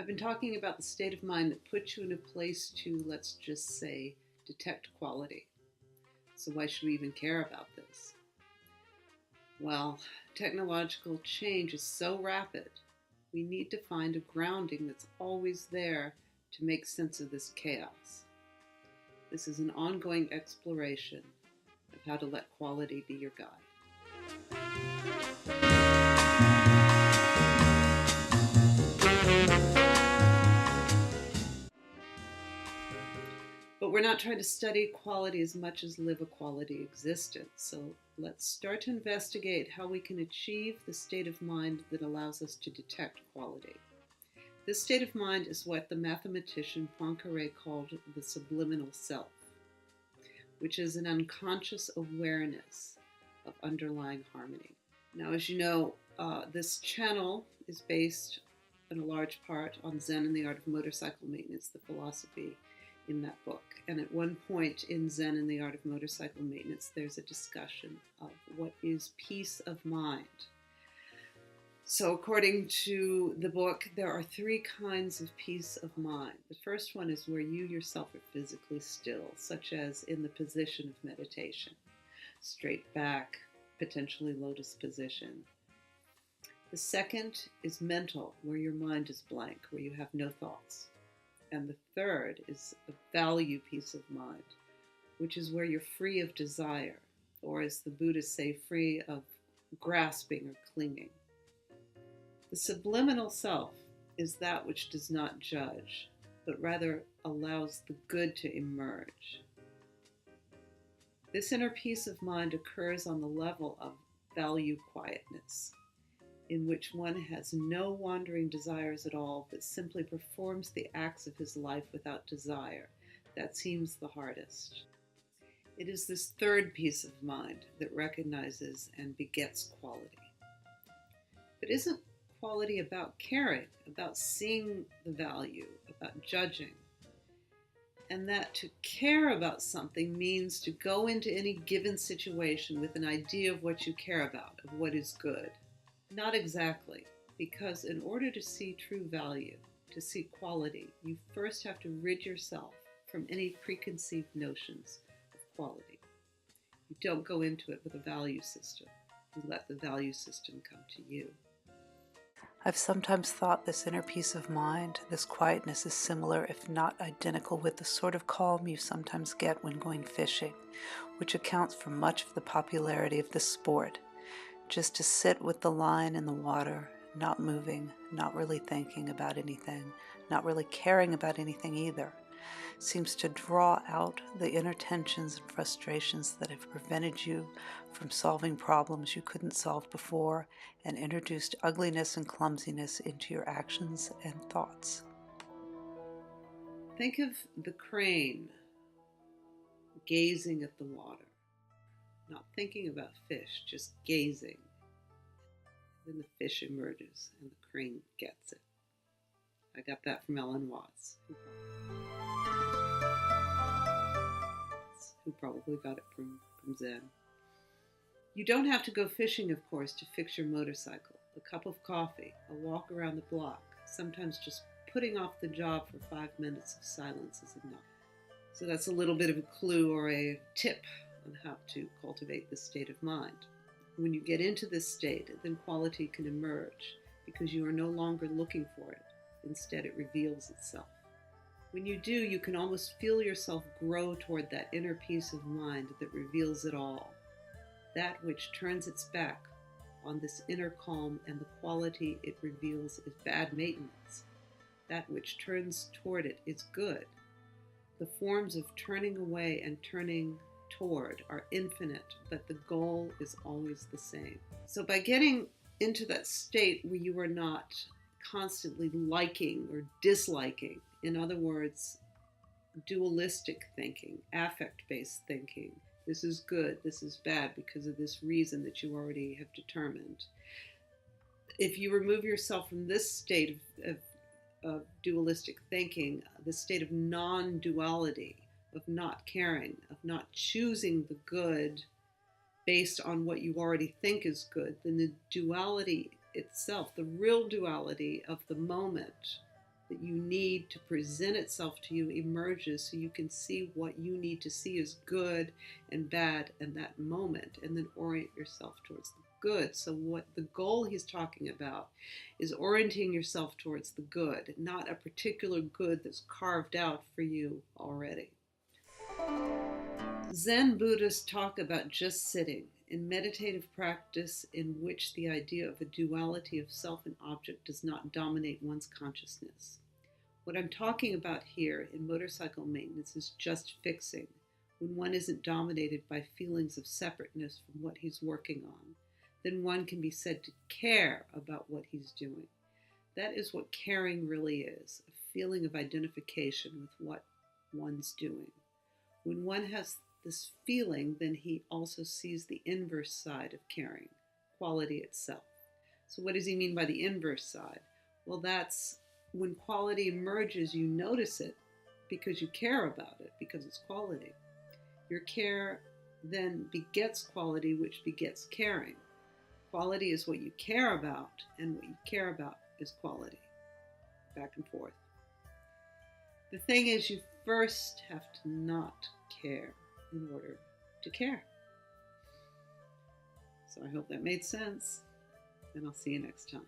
been talking about the state of mind that puts you in a place to, let's just say, detect quality. So why should we even care about this? Well, technological change is so rapid, we need to find a grounding that's always there to make sense of this chaos. This is an ongoing exploration of how to let quality be your guide. But we're not trying to study quality as much as live a quality existence. So let's start to investigate how we can achieve the state of mind that allows us to detect quality. This state of mind is what the mathematician Poincare called the subliminal self, which is an unconscious awareness of underlying harmony. Now, as you know, this channel is based in a large part on Zen and the Art of Motorcycle Maintenance, the philosophy in that book. And at one point in Zen and the Art of Motorcycle Maintenance, there's a discussion of what is peace of mind. So according to the book, there are three kinds of peace of mind. The first one is where you yourself are physically still, such as in the position of meditation, straight back, potentially lotus position. The second is mental, where your mind is blank, where you have no thoughts. And the third is a value peace of mind, which is where you're free of desire, or as the Buddhists say, free of grasping or clinging. The subliminal self is that which does not judge, but rather allows the good to emerge. This inner peace of mind occurs on the level of value quietness, in which one has no wandering desires at all, but simply performs the acts of his life without desire. That seems the hardest. It is this third peace of mind that recognizes and begets quality. But isn't quality about caring, about seeing the value, about judging? And that to care about something means to go into any given situation with an idea of what you care about, of what is good. Not exactly, because in order to see true value, to see quality, you first have to rid yourself from any preconceived notions of quality. You don't go into it with a value system. You let the value system come to you. I've sometimes thought this inner peace of mind, this quietness, is similar, if not identical, with the sort of calm you sometimes get when going fishing, which accounts for much of the popularity of this sport. Just to sit with the line in the water, not moving, not really thinking about anything, not really caring about anything either, seems to draw out the inner tensions and frustrations that have prevented you from solving problems you couldn't solve before and introduced ugliness and clumsiness into your actions and thoughts. Think of the crane gazing at the water, not thinking about fish, just gazing. Then the fish emerges and the crane gets it. I got that from Alan Watts, who probably got it from Zen. You don't have to go fishing, of course, to fix your motorcycle. A cup of coffee, a walk around the block, sometimes just putting off the job for 5 minutes of silence is enough. So that's a little bit of a clue or a tip on how to cultivate this state of mind. When you get into this state, then quality can emerge because you are no longer looking for it. Instead, it reveals itself. When you do, you can almost feel yourself grow toward that inner peace of mind that reveals it all. That which turns its back on this inner calm and the quality it reveals is bad maintenance. That which turns toward it is good. The forms of turning away and turning toward are infinite, but the goal is always the same. So by getting into that state where you are not constantly liking or disliking, in other words, dualistic thinking, affect-based thinking, this is good, this is bad because of this reason that you already have determined. If you remove yourself from this state of dualistic thinking, the state of non-duality, of not caring, of not choosing the good based on what you already think is good, then the duality itself, the real duality of the moment, that you need to present itself to you emerges, so you can see what you need to see as good and bad in that moment, and then orient yourself towards the good. So what the goal he's talking about is orienting yourself towards the good, not a particular good that's carved out for you already. Zen Buddhists talk about just sitting, in meditative practice in which the idea of a duality of self and object does not dominate one's consciousness. What I'm talking about here in motorcycle maintenance is just fixing, when one isn't dominated by feelings of separateness from what he's working on. Then one can be said to care about what he's doing. That is what caring really is, a feeling of identification with what one's doing. When one has this feeling, then he also sees the inverse side of caring, quality itself. So what does he mean by the inverse side? Well, that's when quality emerges, you notice it because you care about it, because it's quality. Your care then begets quality, which begets caring. Quality is what you care about, and what you care about is quality. Back and forth. The thing is, you first have to not care in order to care. So I hope that made sense, and I'll see you next time.